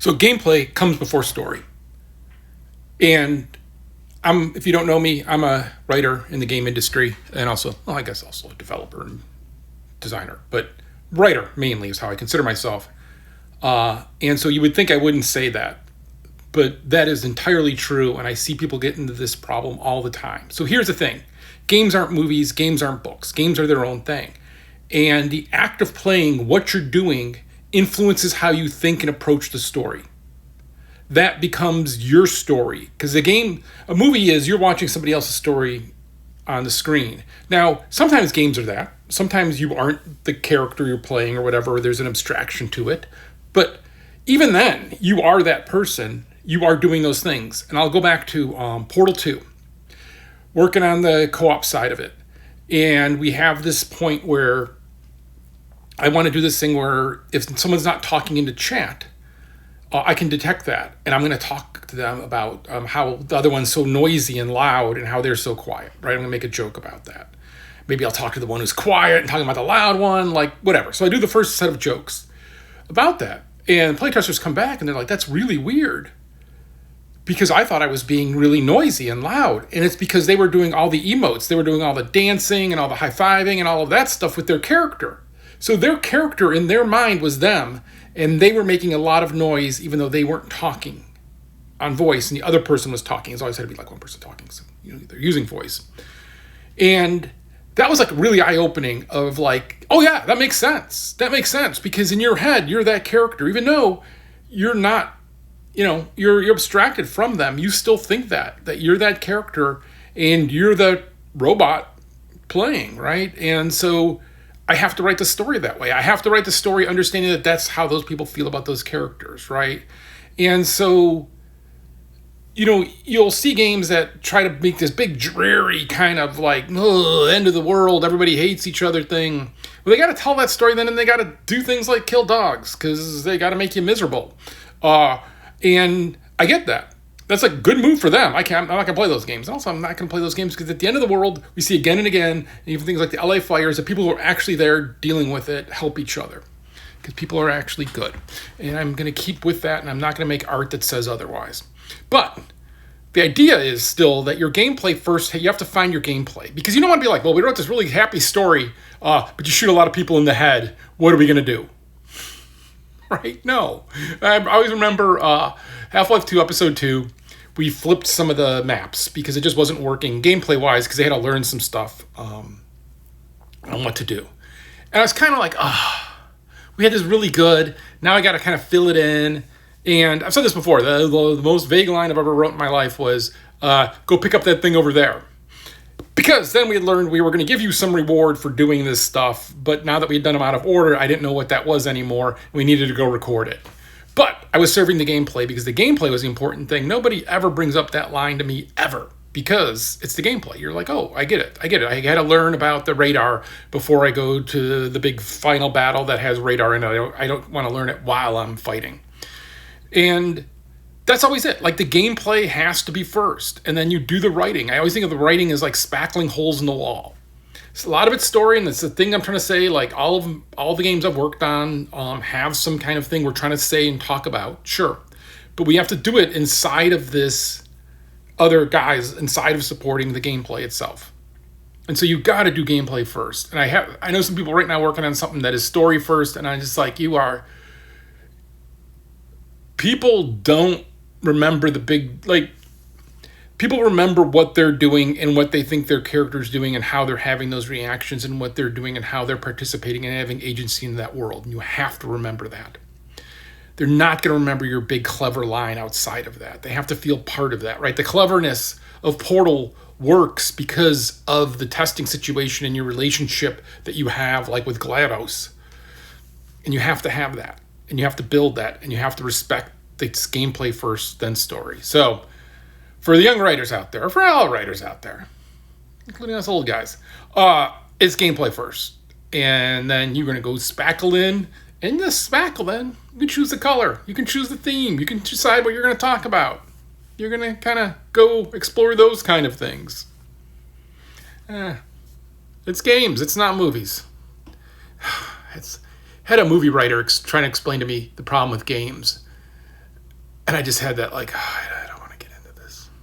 So gameplay comes before story. And if you don't know me, I'm a writer in the game industry and also, well, I guess also a developer and designer, but writer mainly is how I consider myself. And so you would think I wouldn't say that, but that is entirely true. And I see people get into this problem all the time. So here's the thing. Games aren't movies. Games aren't books. Games are their own thing. And the act of playing, what you're doing, influences how you think and approach the story. That becomes your story. Because a movie is you're watching somebody else's story on the screen. Now, sometimes games are that. Sometimes you aren't the character you're playing or whatever. There's an abstraction to it. But even then, you are that person. You are doing those things. And I'll go back to Portal 2, working on the co-op side of it. And we have this point where I want to do this thing where if someone's not talking into chat, I can detect that. And I'm going to talk to them about how the other one's so noisy and loud and how they're so quiet, right? I'm going to make a joke about that. Maybe I'll talk to the one who's quiet and talking about the loud one, like whatever. So I do the first set of jokes about that. And playtesters come back and they're like, that's really weird. Because I thought I was being really noisy and loud. And it's because they were doing all the emotes. They were doing all the dancing and all the high-fiving and all of that stuff with their character. So their character in their mind was them, and they were making a lot of noise even though they weren't talking on voice, and the other person was talking. It's always had to be like one person talking, so they're using voice. And that was like really eye-opening of like, oh yeah, that makes sense. That makes sense because in your head, you're that character. Even though you're not, you're abstracted from them, you still think that you're that character and you're the robot playing, right? And so I have to write the story that way. I have to write the story understanding that that's how those people feel about those characters, right? And so, you'll see games that try to make this big, dreary kind of like, end of the world, everybody hates each other thing. Well, they got to tell that story then, and they got to do things like kill dogs because they got to make you miserable. And I get that. That's a good move for them. I'm not going to play those games. Also, I'm not going to play those games because at the end of the world, we see again and again, and even things like the LA fires, that people who are actually there dealing with it help each other because people are actually good. And I'm going to keep with that, and I'm not going to make art that says otherwise. But the idea is still that your gameplay first, you have to find your gameplay because you don't want to be like, well, we wrote this really happy story, but you shoot a lot of people in the head. What are we going to do? Right? No. I always remember Half-Life 2, Episode 2, we flipped some of the maps because it just wasn't working gameplay-wise because they had to learn some stuff on what to do. And I was kind of like, we had this really good. Now I got to kind of fill it in. And I've said this before. The most vague line I've ever wrote in my life was, go pick up that thing over there. Because then we had learned we were going to give you some reward for doing this stuff, but now that we had done them out of order, I didn't know what that was anymore, and we needed to go record it. But I was serving the gameplay because the gameplay was the important thing. Nobody ever brings up that line to me, ever, because it's the gameplay. You're like, oh, I get it. I had to learn about the radar before I go to the big final battle that has radar in it. I don't want to learn it while I'm fighting. And that's always it. Like the gameplay has to be first, and then you do the writing. I always think of the writing as like spackling holes in the wall. It's a lot of it's story, and that's the thing I'm trying to say. Like all the games I've worked on have some kind of thing we're trying to say and talk about, sure, but we have to do it inside of this other guys, inside of supporting the gameplay itself. And so you got to do gameplay first. And I know some people right now working on something that is story first, and I'm just like, people don't remember the big, like, people remember what they're doing and what they think their character's doing and how they're having those reactions and what they're doing and how they're participating and having agency in that world. And you have to remember that. They're not going to remember your big clever line outside of that. They have to feel part of that, right? The cleverness of Portal works because of the testing situation and your relationship that you have, like with GLaDOS. And you have to have that. And you have to build that. And you have to respect it's gameplay first, then story. So, for the young writers out there, or for all writers out there, including us old guys, it's gameplay first. And then you're going to go spackle in. And this spackle, then, you can choose the color. You can choose the theme. You can decide what you're going to talk about. You're going to kind of go explore those kind of things. It's games. It's not movies. Had a movie writer trying to explain to me the problem with games. And I just had that like, oh,